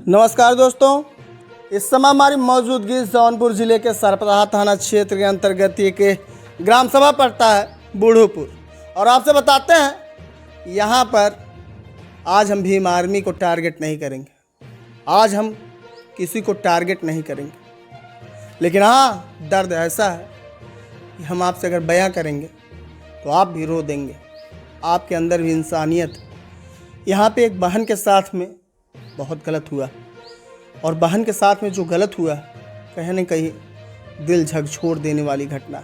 नमस्कार दोस्तों, इस समय हमारी मौजूदगी जौनपुर ज़िले के सरपराह थाना क्षेत्र के अंतर्गत एक ग्राम सभा पड़ता है बूढ़ोपुर। और आपसे बताते हैं यहाँ पर आज हम भीम आर्मी को टारगेट नहीं करेंगे, आज हम किसी को टारगेट नहीं करेंगे। लेकिन हाँ, दर्द ऐसा है कि हम आपसे अगर बयां करेंगे तो आप भी रो देंगे, आपके अंदर भी इंसानियत। यहाँ पे एक बहन के साथ में बहुत गलत हुआ, और बहन के साथ में जो गलत हुआ कहीं न कहीं दिल झकझोर देने वाली घटना।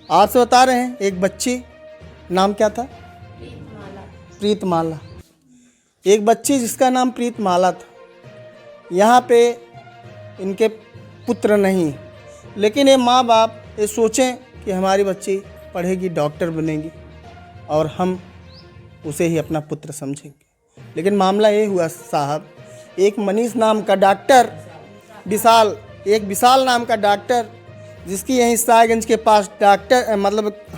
आपसे बता रहे हैं, एक बच्ची, नाम क्या था? प्रीतमाला। एक बच्ची जिसका नाम प्रीतमाला था। यहाँ पे इनके पुत्र नहीं, लेकिन ये माँ बाप ये सोचें कि हमारी बच्ची पढ़ेगी, डॉक्टर बनेगी और हम उसे ही अपना पुत्र समझेंगे। लेकिन मामला ये हुआ साहब, एक मनीष नाम का डॉक्टर, विशाल नाम का डॉक्टर, जिसकी यहीं सायगंज के पास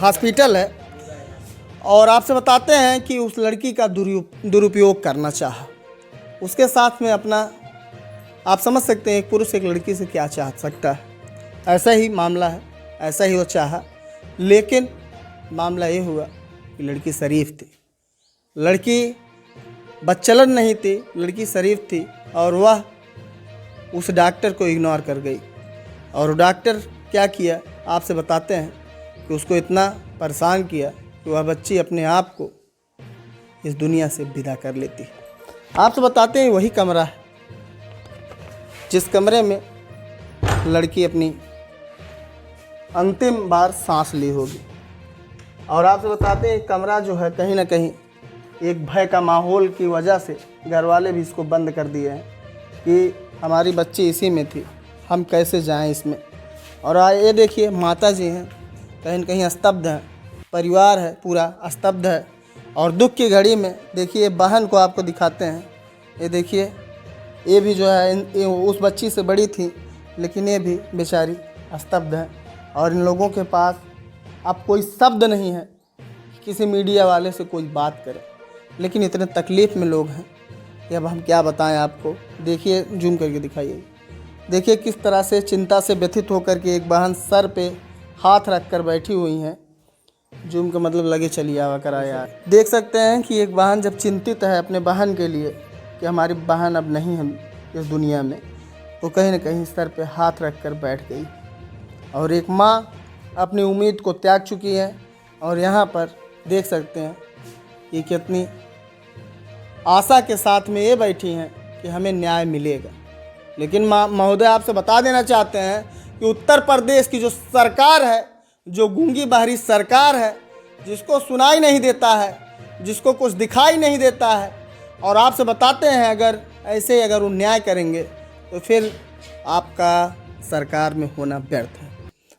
हॉस्पिटल है, और आपसे बताते हैं कि उस लड़की का दुरुपयोग करना चाहा। उसके साथ में अपना, आप समझ सकते हैं एक पुरुष एक लड़की से क्या चाह सकता है। ऐसा ही मामला है, ऐसा ही वो चाहा। लेकिन मामला ये हुआ कि लड़की शरीफ थी, लड़की बदचलन नहीं थी, लड़की शरीफ थी, और वह उस डॉक्टर को इग्नोर कर गई। और डॉक्टर क्या किया, आपसे बताते हैं कि उसको इतना परेशान किया कि वह बच्ची अपने आप को इस दुनिया से विदा कर लेती है। आपसे बताते हैं वही कमरा है जिस कमरे में लड़की अपनी अंतिम बार सांस ली होगी। और आपसे बताते हैं कमरा जो है कहीं ना कहीं एक भय का माहौल की वजह से घर वाले भी इसको बंद कर दिए हैं कि हमारी बच्ची इसी में थी, हम कैसे जाएं इसमें। और ये देखिए माता जी हैं, कहीं न कहीं स्तब्ध हैं, परिवार है पूरा स्तब्ध है। और दुख की घड़ी में देखिए बहन को आपको दिखाते हैं, ये देखिए, ये भी जो है ये उस बच्ची से बड़ी थी, लेकिन ये भी बेचारी स्तब्ध है। और इन लोगों के पास अब कोई शब्द नहीं है किसी मीडिया वाले से कोई बात करे, लेकिन इतने तकलीफ़ में लोग हैं कि अब हम क्या बताएं आपको। देखिए, जूम करके दिखाइए, देखिए किस तरह से चिंता से व्यथित होकर के एक बहन सर पे हाथ रख कर बैठी हुई हैं। जूम का मतलब लगे चलिए आवा करा यार। देख सकते हैं कि एक बहन जब चिंतित है अपने बहन के लिए कि हमारी बहन अब नहीं है इस दुनिया में, तो कहीं न कहीं सर पे हाथ रख कर बैठ गई। और एक माँ अपनी उम्मीद को त्याग चुकी है, और यहाँ पर देख सकते हैं ये कितनी आशा के साथ में ये बैठी हैं कि हमें न्याय मिलेगा। लेकिन महोदय आपसे बता देना चाहते हैं कि उत्तर प्रदेश की जो सरकार है, जो गूंगी बहरी सरकार है, जिसको सुनाई नहीं देता है, जिसको कुछ दिखाई नहीं देता है, और आपसे बताते हैं अगर वो न्याय करेंगे तो फिर आपका सरकार में होना व्यर्थ है।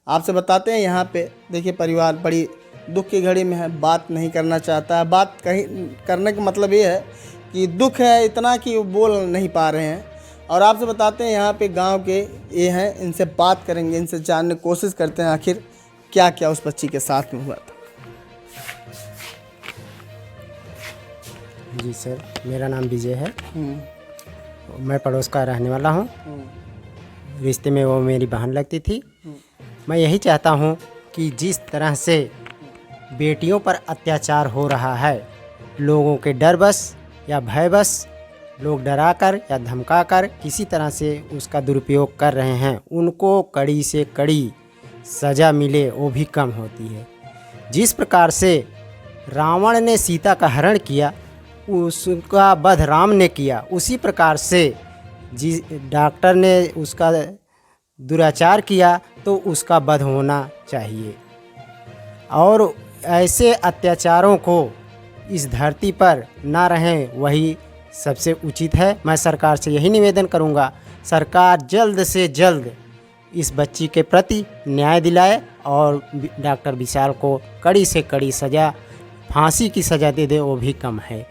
आपसे बताते हैं यहाँ पे देखिए परिवार बड़ी दुख की घड़ी में है, बात नहीं करना चाहता है। बात कहीं करने का मतलब ये है कि दुख है इतना कि वो बोल नहीं पा रहे हैं। और आपसे बताते हैं यहाँ पे गांव के ये हैं, इनसे बात करेंगे, इनसे जानने की कोशिश करते हैं आखिर क्या क्या उस बच्ची के साथ में हुआ था। जी सर, मेरा नाम विजय है। मैं पड़ोस का रहने वाला हूँ। रिश्ते में वो मेरी बहन लगती थी। मैं यही चाहता हूँ कि जिस तरह से बेटियों पर अत्याचार हो रहा है, लोगों के डर बस या भय बस लोग डरा कर या धमका कर किसी तरह से उसका दुरुपयोग कर रहे हैं, उनको कड़ी से कड़ी सज़ा मिले वो भी कम होती है। जिस प्रकार से रावण ने सीता का हरण किया, उसका वध राम ने किया, उसी प्रकार से जिस डॉक्टर ने उसका दुराचार किया तो उसका वध होना चाहिए। और ऐसे अत्याचारों को इस धरती पर ना रहें, वही सबसे उचित है। मैं सरकार से यही निवेदन करूंगा, सरकार जल्द से जल्द इस बच्ची के प्रति न्याय दिलाए और डॉक्टर विशाल को कड़ी से कड़ी सज़ा, फांसी की सज़ा दे दे, वो भी कम है।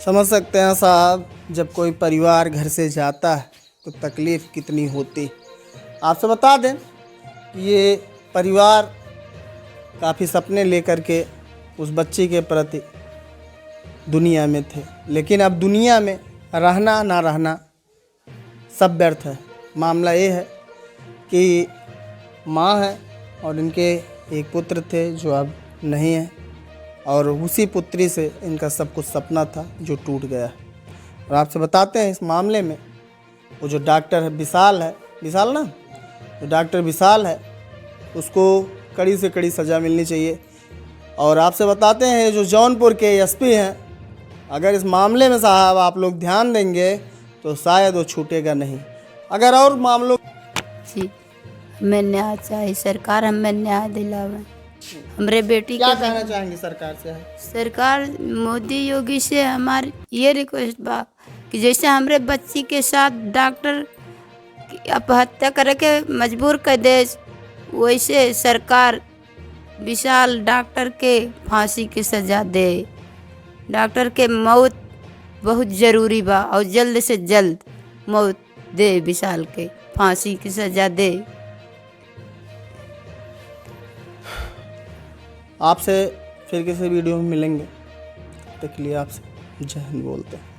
समझ सकते हैं साहब, जब कोई परिवार घर से जाता है तो तकलीफ़ कितनी होती। आपसे बता दें कि ये परिवार काफ़ी सपने लेकर के उस बच्ची के प्रति दुनिया में थे, लेकिन अब दुनिया में रहना ना रहना सब व्यर्थ है। मामला ये है कि माँ है और इनके एक पुत्र थे जो अब नहीं है, और उसी पुत्री से इनका सब कुछ सपना था जो टूट गया है। और आपसे बताते हैं इस मामले में वो जो डॉक्टर है विशाल है, विशाल ना, जो डॉक्टर विशाल है उसको कड़ी से कड़ी सज़ा मिलनी चाहिए। और आपसे बताते हैं जो जौनपुर के एसपी हैं, अगर इस मामले में साहब आप लोग ध्यान देंगे तो शायद वो छूटेगा नहीं। अगर और मामलों जी हमें न्याय चाहिए, सरकार हमें न्याय दिलावे। हमरे बेटी क्या के कहना चाहेंगे सरकार से? सरकार मोदी योगी से हमारी ये रिक्वेस्ट बा कि जैसे हमरे बच्ची के साथ डॉक्टर आत्महत्या करे के मजबूर कर दे, वैसे सरकार विशाल डॉक्टर के फांसी की सज़ा दे। डॉक्टर के मौत बहुत ज़रूरी बा और जल्द से जल्द मौत दे, विशाल के फांसी की सज़ा दे। आपसे फिर किसी वीडियो में मिलेंगे, तब तक के लिए आपसे जय हिंद बोलते हैं।